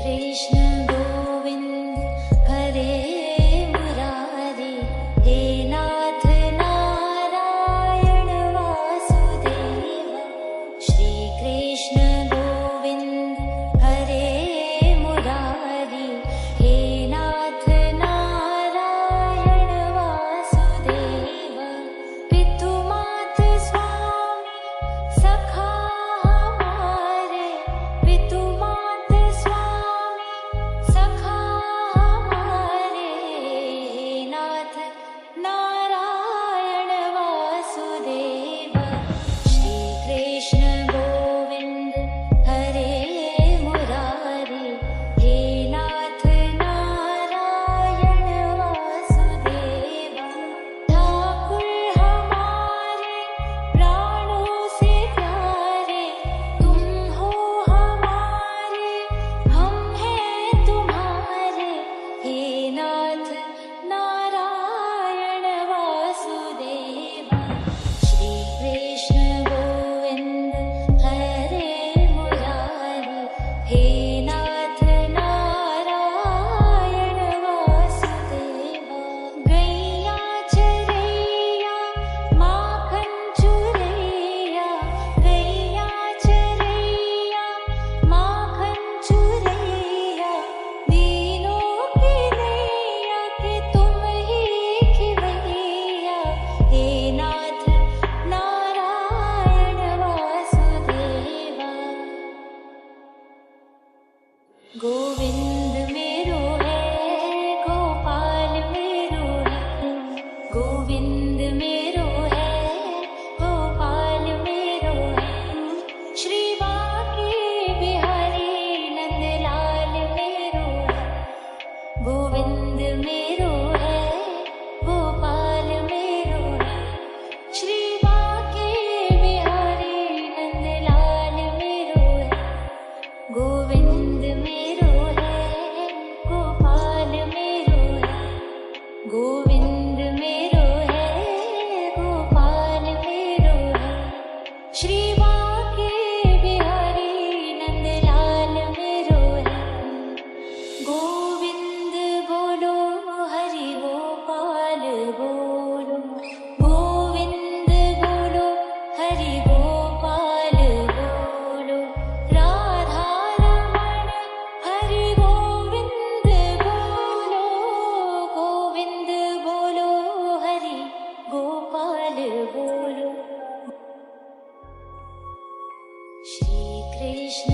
कृष्ण गोविंद हरे मुरारी, हे नाथ नारायण वासुदेव। श्री कृष्ण गोविंद हरे मुरारी, हे नाथ नारायण वासुदेव। पितु मात स्वामी सखा हमारे, पितु मात स्वामी सखा हमारे, हे नाथ नारायण वासुदेव। श्री कृष्ण गोविंद हरे मुरारी, हे नाथ नारायण वासुदेव। ठाकुर हमारे प्राणों से प्यारे, तुम हो हमारे, हम हैं तुम्हारे, हे नाथ नारायण वासुदेव। श्री कृष्ण गोविंद हरे मुरारी, हे नाथ नारायण वासुदेव। गैया चरैया माखन चुरैया, गैया चरैया माखन चुरैया, दीनों की नैया के तुम ही खिवैया, हे नाथ नारायण वासुदेवा। गोविंद मेरो है, गोपाल मेरो है, गोविंद मेरो है, गोपाल मेरो है। श्री बांके बिहारी नंदलाल मेरो है, गोविंद मेरो है, गोपाल मेरो है। श्री बांके बिहारी नंदलाल मेरो है, गोविंद मेरो है, गोपाल मेरो है। गोविंद मेरो है, गोपाल मेरो है। श्री बांके बिहारी नंदलाल मेरो है। गोविंद बोलो हरि गोपाल बोलो, गोविंद बोलो हरि गोपाल बोलो। राधा रमण हरि गोविंद बोलो, गोविंद बोलो हरि गोपाल बोलो। श्री कृष्ण